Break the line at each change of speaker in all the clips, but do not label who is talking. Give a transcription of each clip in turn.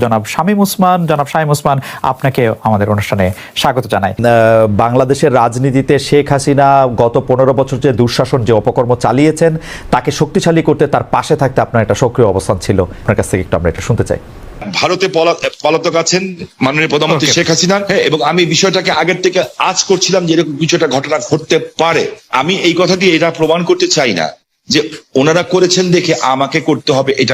জনাব শামীম ওসমান, আপনাকে আমাদের অনুষ্ঠানে স্বাগত জানাই। বাংলাদেশের রাজনীতিতে শেখ হাসিনা গত 15 বছর যে দুঃশাসন, যে অপকর্ম চালিয়েছেন, তাকে শক্তিশালী করতে, তার পাশে থাকতে আপনার একটা সক্রিয় অবস্থান ছিল। আপনার কাছ থেকে একটু আমরা এটা শুনতে চাই।
ভারতে পলাতক আছেন মাননীয় প্রধানমন্ত্রী শেখ হাসিনা, এবং আমি বিষয়টাকে আগের থেকে আজ করছিলাম যে এরকম কিছু একটা ঘটনা ঘটতে পারে। আমি এই কথা দিয়ে এটা প্রমাণ করতে চাই না যে ওনারা করেছেন দেখে আমাকে করতে হবে, এটা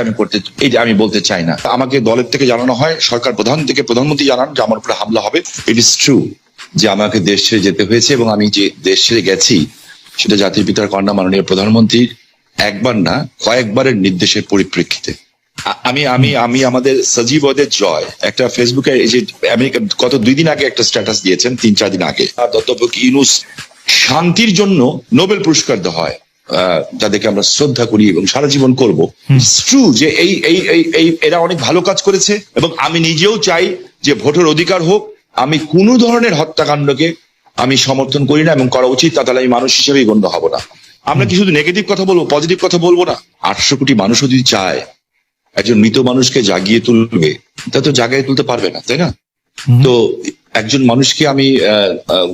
আমি বলতে চাই না। আমাকে দলের থেকে জানানো হয়, সরকার প্রধান থেকে প্রধানমন্ত্রী জানান যে আমার উপরে হামলা হবে। ইট ইজ ট্রু যে আমাকে দেশ ছেড়ে যেতে হয়েছে, এবং আমি যে দেশ ছেড়ে গেছি সেটা জাতির পিতার কন্যা মাননীয় প্রধানমন্ত্রীর একবার না কয়েকবারের নির্দেশের পরিপ্রেক্ষিতে। আমি আমাদের সজীবদের জয় একটা ফেসবুকে, এই যে আমেরিকা গত 2 দিন আগে একটা স্ট্যাটাস দিয়েছেন, 3-4 দিন আগে, অধ্যাপক ইউনূস শান্তির জন্য নোবেল পুরস্কার দেওয়া হয়, যাদেরকে আমরা শ্রদ্ধা করি এবং সারা জীবন করবো। ট্রু যে এরা অনেক ভালো কাজ করেছে, এবং আমি নিজেও চাই যে ভোটের অধিকার হোক। আমি কোনো ধরনের হত্যাকাণ্ডকে আমি সমর্থন করি না, এবং করা উচিত, তাহলে আমি মানুষ হিসেবেই গণ্য হব না। আমরা কি শুধু নেগেটিভ কথা বলবো, পজিটিভ কথা বলবো না? 800 কোটি মানুষও যদি চায় একজন মৃত মানুষকে জাগিয়ে তুলবে, তা তো জাগিয়ে তুলতে পারবে না, তাই না? তো একজন মানুষকে আমি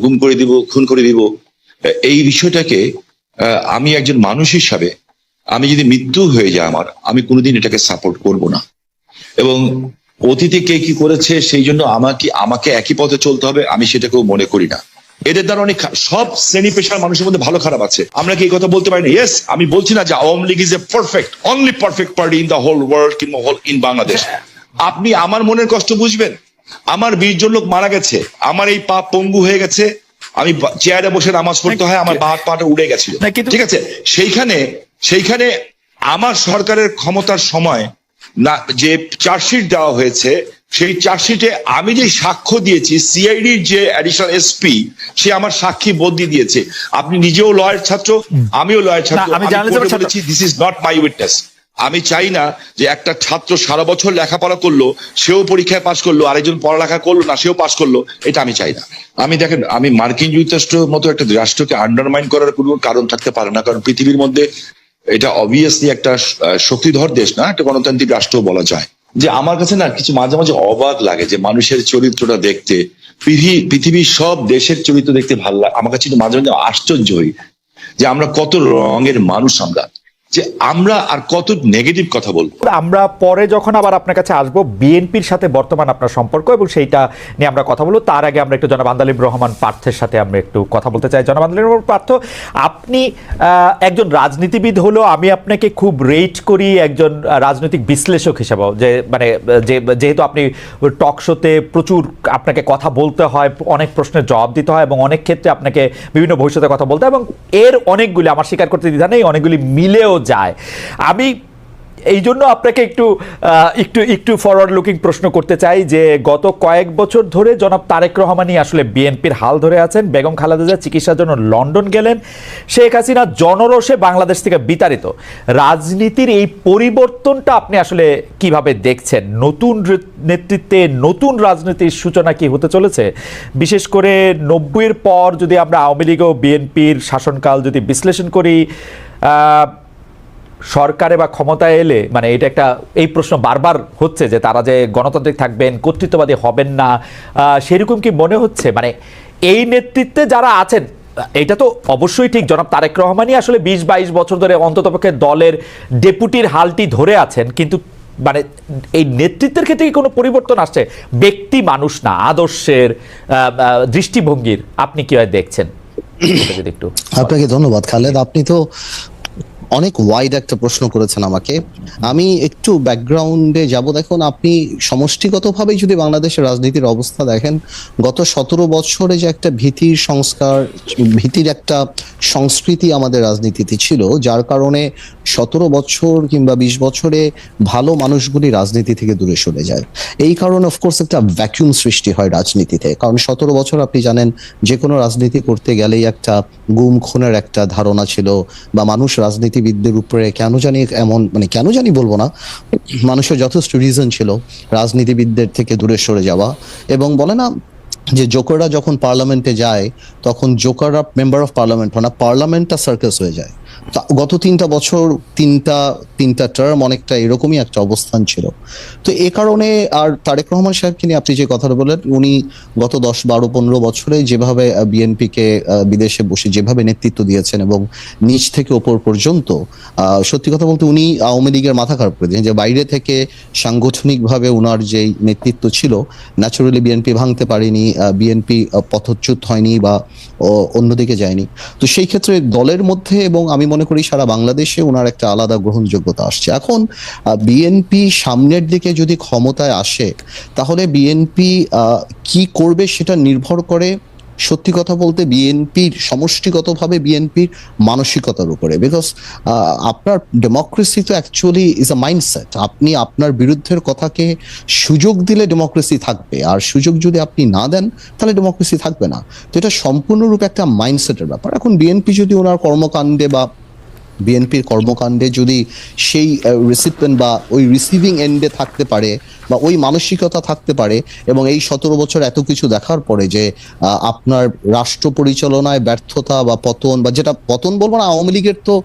গুম করে দিব, খুন করে দিব, এই বিষয়টাকে আমি একজন মানুষ হিসাবে, আমি যদি মৃত্যু হয়ে যায় আমার, আমি কোনোদিন এটাকে সাপোর্ট করব না। এবং অতীতে কে কি করেছে সেই জন্য আমাকে একই পথে চলতে হবে, আমি সেটাকেও মনে করি না। এদের দ্বারা অনেক সব শ্রেণী পেশার মানুষের মধ্যে ভালো খারাপ আছে, আমরা কি এই কথা বলতে পারি না? ইয়েস, আমি বলছি না যে Awami League is a only perfect party in the whole world কিংবা ইন বাংলাদেশ। আপনি আমার মনের কষ্ট বুঝবেন। আমার 20 জন লোক মারা গেছে, আমার এই পা পঙ্গু হয়ে গেছে, আমি চেয়ারে বসে নামাজ পড়তে হয়, আমার বাঁ পাটা উড়ে গেছিল, ঠিক আছে? সেইখানে আমার সরকারের ক্ষমতার সময় না যে চার্জশিট দেওয়া হয়েছে, সেই চার্জশিটে আমি যে সাক্ষ্য দিয়েছি, সিআইডির যে অ্যাডিশনাল এসপি, সে আমার সাক্ষী বদলি দিয়েছে। আপনি নিজেও লয়ার ছাত্র, আমিও লয়ার ছাত্র, আমি বলেছি this is not my witness. আমি চাই না যে একটা ছাত্র সারা বছর লেখাপড়া করলো, সেও পরীক্ষায় পাশ করলো, আরেকজন পড়ালেখা করলো না, সেও পাশ করলো, এটা আমি চাই না। দেখেন, আমি মার্কিন যুক্তরাষ্ট্রের মতো একটা রাষ্ট্রকে আন্ডারমাইন করার কোনো কারণ থাকতে পারে না, কারণ পৃথিবীর মধ্যে এটা অবভিয়াসলি একটা শক্তিধর দেশ না, একটা গণতান্ত্রিক রাষ্ট্র বলা যায়। যে আমার কাছে না কিছু মাঝে মাঝে অবাক লাগে যে মানুষের চরিত্রটা দেখতে, পৃথিবীর সব দেশের চরিত্র দেখতে ভালো লাগে। আমার কাছে মাঝে মাঝে আশ্চর্য হই যে আমরা কত রঙের মানুষ, যে আমরা আর কত নেগেটিভ কথা বলবো।
আমরা পরে যখন আবার আপনার কাছে আসবো, বিএনপির সাথে বর্তমান আপনার সম্পর্ক এবং সেইটা নিয়ে আমরা কথা বলবো, তার আগে আমরা একটু জনাব আন্দালিব রহমান পার্থের সাথে আমরা একটু কথা বলতে চাই। জনাব আন্দালিব রহমান পার্থ, আপনি একজন রাজনীতিবিদ হলো, আমি আপনাকে খুব রেট করি একজন রাজনৈতিক বিশ্লেষক হিসেবেও, যে মানে যেহেতু আপনি টক শোতে প্রচুর আপনাকে কথা বলতে হয়, অনেক প্রশ্নের জবাব দিতে হয়, এবং অনেক ক্ষেত্রে আপনাকে বিভিন্ন ভবিষ্যতে কথা বলতে হয়, এবং এর অনেকগুলি, আমার স্বীকার করতে দ্বিধা নেই, অনেকগুলি মিলেও যায়। আমি এই জন্য আপনাকে একটু ফরওয়ার্ড লুকিং প্রশ্ন করতে চাই যে গত কয়েক বছর ধরে জনাব তারেক রহমানই আসলে বিএনপির হাল ধরে আছেন। বেগম খালেদা জিয়া চিকিৎসার জন্য লন্ডন গেলেন, শেখ হাসিনা জনরোষে বাংলাদেশ থেকে বিতাড়িত। রাজনীতির এই পরিবর্তনটা আপনি আসলে কিভাবে দেখছেন? নতুন নেতৃত্বে নতুন রাজনীতির সূচনা কি হতে চলেছে? বিশেষ করে 90-এর পর যদি আমরা আওয়ামী লীগ ও বিএনপির শাসনকাল যদি বিশ্লেষণ করি, সরকারে বা ক্ষমতায় এলে মানে এটা একটা, এই প্রশ্ন বারবার হচ্ছে যে তারা যে গণতান্ত্রিক থাকবেন, কর্তৃত্ববাদী হবেন না, সেরকম কি মনে হচ্ছে? মানে এই নেতৃত্বে যারা আছেন, এটা তো অবশ্যই ঠিক, জনাব তারেক রহমানই আসলে 20-22 বছর ধরে অন্ততপক্ষে দলের ডেপুটির হালটি ধরে আছেন, কিন্তু মানে এই নেতৃত্বের ক্ষেত্রে কি কোনো পরিবর্তন আসছে? ব্যক্তি মানুষ না, আদর্শের, দৃষ্টিভঙ্গির, আপনি কিভাবে দেখছেন? একটু
আপনাকে ধন্যবাদ খালেদ, আপনি তো অনেক ওয়াইড একটা প্রশ্ন করেছেন আমাকে। আমি একটু ব্যাকগ্রাউন্ডে যাব। দেখুন, আপনি সমষ্টিগতভাবে যদি বাংলাদেশের রাজনীতির অবস্থা দেখেন, গত 17 বছরে যে একটা ভীতির সংস্কার, ভীতির একটা সংস্কৃতি আমাদের রাজনীতিতে ছিল, যার কারণে 17 বছর কিংবা 20 বছরে ভালো মানুষগুলি রাজনীতি থেকে দূরে সরে যায়। এই কারণে অফকোর্স একটা ভ্যাকুয়াম সৃষ্টি হয় রাজনীতিতে, কারণ 17 বছর আপনি জানেন যে কোনো রাজনীতি করতে গেলেই একটা গুম খুনের একটা ধারণা ছিল, বা মানুষ রাজনীতিবিদদের উপরে কেন জানি এমন, মানে কেন জানি বলবো না, মানুষের যথেষ্ট রিজন ছিল রাজনীতিবিদদের থেকে দূরে সরে যাওয়া। এবং বলে না যে জোকাররা যখন পার্লামেন্টে যায়, তখন জোকাররা মেম্বার অফ পার্লামেন্ট হয় না, পার্লামেন্টটা সার্কাস হয়ে যায়। গত 3টা বছর তিনটা টার্ম অনেকটা এরকমই একটা অবস্থান ছিল। তো এ কারণে আর তারেক রহমান সাহেবকে নিয়ে আপনি যে কথাটা বললেন, উনি গত 10, 12, 15 বছরে যেভাবে বিএনপিকে বিদেশে বসে যেভাবে নেতৃত্ব দিয়েছেন এবং নিচ থেকে ওপর পর্যন্ত, সত্যি কথা বলতে উনি আওয়ামী লীগের মাথা খারাপ করে দিয়েছেন। যে বাইরে থেকে সাংগঠনিকভাবে উনার যেই নেতৃত্ব ছিল, ন্যাচুরালি বিএনপি ভাঙতে পারেনি, বিএনপি পথচ্যুত হয়নি বা অন্যদিকে যায়নি। তো সেই ক্ষেত্রে দলের মধ্যে এবং আমি মনে করি সারা বাংলাদেশে ওনার একটা আলাদা গ্রহণযোগ্যতা আসছে। এখন বিএনপি সামনের দিকে যদি ক্ষমতায় আসে, তাহলে বিএনপি কি করবে সেটা নির্ভর করে সত্যি কথা বলতে বিএনপির সমষ্টিগতভাবে বিএনপির মানসিকতার উপরে। বিকজ আপনার ডেমোক্রেসি তো অ্যাকচুয়ালি ইজ আ মাইন্ডসেট। আপনি আপনার বিরুদ্ধের কথাকে সুযোগ দিলে ডেমোক্রেসি থাকবে, আর সুযোগ যদি আপনি না দেন তাহলে ডেমোক্রেসি থাকবে না। তো এটা সম্পূর্ণরূপে একটা মাইন্ডসেটের ব্যাপার। এখন বিএনপি যদি ওনার কর্মকাণ্ডে বা বিএনপির কর্মকাণ্ডে যদি সেই রিসিপিয়েন্ট বা ওই রিসিভিং এন্ডে থাকতে পারে বা ওই মানসিকতা থাকতে পারে, এবং এই 17 বছর এত কিছু দেখার পরে যে আপনার রাষ্ট্র পরিচালনায় ব্যর্থতা বা পতন, বা যেটা পতন বলবো না, আওয়ামী লীগের তো,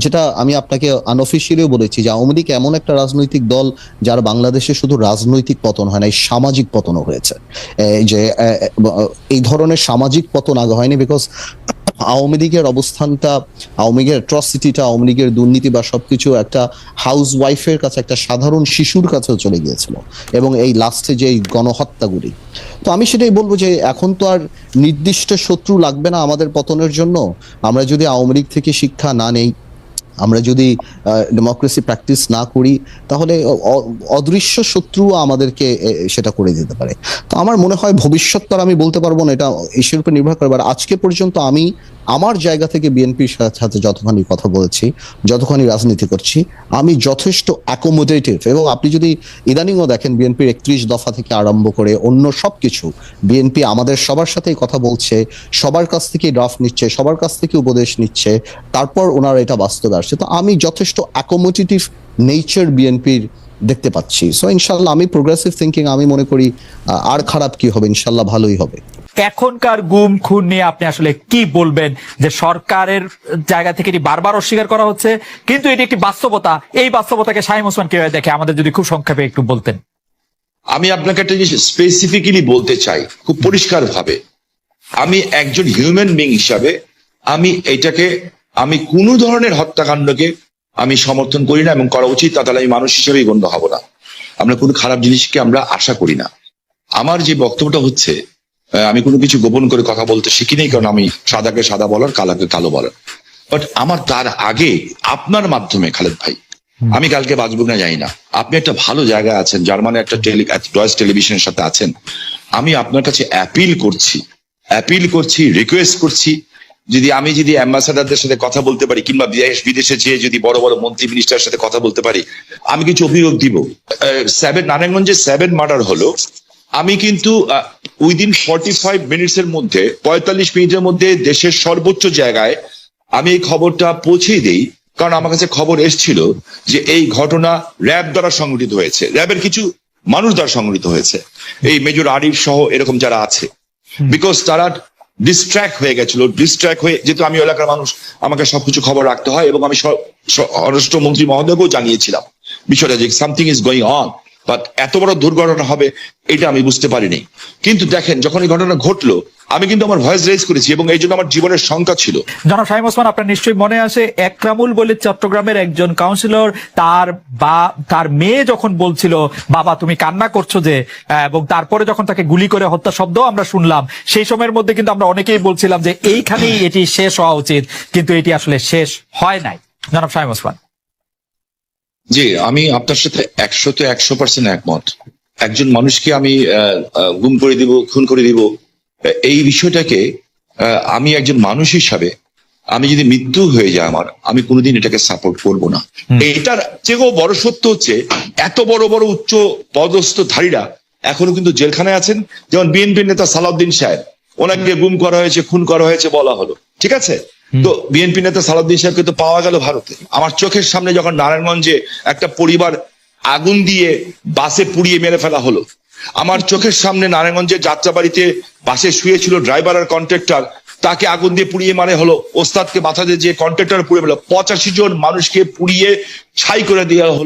যেটা আমি আপনাকে আনঅফিসিয়ালিও বলেছি যে আওয়ামী লীগ এমন একটা রাজনৈতিক দল যার বাংলাদেশে শুধু রাজনৈতিক পতন হয় না, এই সামাজিক পতনও হয়েছে। যে এই ধরনের সামাজিক পতন আগে হয়নি। বিকজ আওয়ামী লীগের অবস্থানটা, আওয়ামী লীগের অ্যাট্রসিটিটা, আওয়ামী লীগের দুর্নীতি বা সবকিছু একটা হাউস ওয়াইফের কাছে, একটা সাধারণ শিশুর কাছেও চলে গিয়েছিল, এবং এই লাস্টে যে গণহত্যাগুলি। তো আমি সেটাই বলবো যে এখন তো আর নির্দিষ্ট শত্রু লাগবে না আমাদের পতনের জন্য। আমরা যদি আওয়ামী লীগ থেকে শিক্ষা না নেই, আমরা যদি ডেমোক্রেসি প্র্যাকটিস না করি, তাহলে অদৃশ্য শত্রু আমাদেরকে সেটা করে দিতে পারে। তো আমার মনে হয় ভবিষ্যৎ তো আর আমি বলতে পারবো না, এটা এর উপর নির্ভর করে। আর আজকে পর্যন্ত আমি আমার জায়গা থেকে বিএনপির সাথে যতখানি কথা বলেছি, যতখানি রাজনীতি করছি, আমি যথেষ্ট অ্যাকোমোডেটিভ। এবং আপনি যদি ইদানিংও দেখেন বিএনপির 31 দফা থেকে আরম্ভ করে অন্য সবকিছু, বিএনপি আমাদের সবার সাথেই কথা বলছে, সবার কাছ থেকে ড্রাফট নিচ্ছে, সবার কাছ থেকে উপদেশ নিচ্ছে, তারপর ওনারা এটা বাস্তবে আসছে। তো আমি যথেষ্ট অ্যাকোমোডেটিভ নেচার বিএনপির দেখতে পাচ্ছি। সো ইনশাল্লাহ আমি প্রোগ্রেসিভ থিঙ্কিং, আমি মনে করি আর খারাপ কি হবে, ইনশাল্লাহ ভালোই হবে।
এখনকার গুম খুন নিয়ে আপনি আসলে কি বলবেন? যে সরকারের জায়গা থেকে এটি বারবার অস্বীকার করা হচ্ছে, কিন্তু এটি একটি বাস্তবতা। এই বাস্তবতাকে শামীম ওসমান কিভাবে দেখে, আমাদের যদি খুব সংক্ষেপে একটু বলতেন।
আমি আপনাকে একটা জিনিস স্পেসিফিক্যালি বলতে চাই খুব পরিষ্কার ভাবে। আমি একজন হিউম্যান বিং হিসাবে আমি কোনো ধরনের হত্যাকাণ্ডকে আমি সমর্থন করি না, এবং করা উচিত তাহলে আমি মানুষ হিসেবেই গণ্য হব না। আমরা কোনো খারাপ জিনিসকে আমরা আশা করি না। আমার যে বক্তব্যটা হচ্ছে, আমি কোনো কিছু গোপন করে কথা বলতে শিখি নেই, কারণ আমি সাদাকে সাদা বলার, কালাকে কালো বলার। বাট আমার তার আগে আপনার মাধ্যমে, খালেদ ভাই, আমি কালকে বাঁচবো না জানি না, আপনি একটা ভালো জায়গায় আছেন, জার্মানি একটা ডয়েচ টেলিভিশনের সাথে আছেন। আমি আপনার কাছে অ্যাপিল করছি, রিকোয়েস্ট করছি, যদি অ্যাম্বাসাডারদের সাথে কথা বলতে পারি, কিংবা বিদেশে যেয়ে যদি বড় বড় মন্ত্রী মিনিস্টারের সাথে কথা বলতে পারি, আমি কিছু অভিযোগ দিব। নারায়ণগঞ্জে 7 মার্ডার হলো, আমি কিন্তু উইদিন 45 মিনিটসের মধ্যে, 45 মিনিটের মধ্যে দেশের সর্বোচ্চ জায়গায় আমি এই খবরটা পৌঁছে দিই, কারণ আমার কাছে খবর এসেছিল যে এই ঘটনা র্যাব দ্বারা সংঘটিত হয়েছে, র্যাবের কিছু মানুষ দ্বারা সংঘটিত হয়েছে, এই মেজর আরিফ সহ এরকম যারা আছে। বিকজ তারা ডিস্ট্র্যাক্ট হয়ে গেছিল, যেহেতু আমি এলাকার মানুষ, আমাকে সবকিছু খবর রাখতে হয়, এবং আমি স্বরাষ্ট্রমন্ত্রী মহোদয়কেও জানিয়েছিলাম বিষয়টা, যে something is going on. But এত বড় দুর্ঘটনা হবে এটা আমি বুঝতে পারিনি। কিন্তু দেখেন, যখন এই ঘটনা ঘটলো, আমি কিন্তু আমার ভয়েস রেজ করেছি, এবং এই জন্য আমার জীবনের শঙ্কা ছিল।
জনাব শামীম ওসমান, আপনার নিশ্চয়ই মনে আছে একরামুল বলে চট্টগ্রামের একজন কাউন্সিলর, তার মেয়ে যখন বলছিল বাবা তুমি কান্না করছো যে, এবং তারপরে যখন তাকে গুলি করে হত্যা শব্দ আমরা শুনলাম, সেই সময়ের মধ্যে কিন্তু আমরা অনেকেই বলছিলাম যে এইখানেই এটি শেষ হওয়া উচিত, কিন্তু এটি আসলে শেষ হয় নাই। জনাব শামীম ওসমান।
জি, আমি আপনার সাথে 100% একমত। একজন মানুষকে আমি গুম করে দিব, খুন করে দিব, এই বিষয়টাকে আমি একজন মানুষ হিসাবে, আমি যদি মৃত্যু হয়ে যায় আমার, আমি কোনোদিন এটাকে সাপোর্ট করবো না। এটার চেয়েও বড় সত্য হচ্ছে, এত বড় বড় উচ্চ পদস্থ ধারীরা এখনো কিন্তু জেলখানায় আছেন। যেমন বিএনপির নেতা সালাউদ্দিন সাহেব, ওনাকে গুম করা হয়েছে, খুন করা হয়েছে বলা হলো, ঠিক আছে। তো বিএনপি নেতা সালাউদ্দিন সাহেবকে তো পাওয়া গেল ভারতে। আমার চোখের সামনে যখন নারায়ণগঞ্জে একটা পরিবার আগুন দিয়ে বাসে পুড়িয়ে মেরে ফেলা হলো, আমার চোখের সামনে নারায়ণগঞ্জের যাত্রাবাড়িতে বাসে শুয়েছিল ড্রাইভার আর কন্ট্রাক্টর, তাকে আগুন দিয়ে পুড়িয়ে মানে হলো, ওস্তাদকে মাথা দিয়ে যে কন্ট্রাক্টর পুড়িয়ে হলো, 85 জন মানুষকে পুড়িয়ে ছাই করে দেওয়া হলো।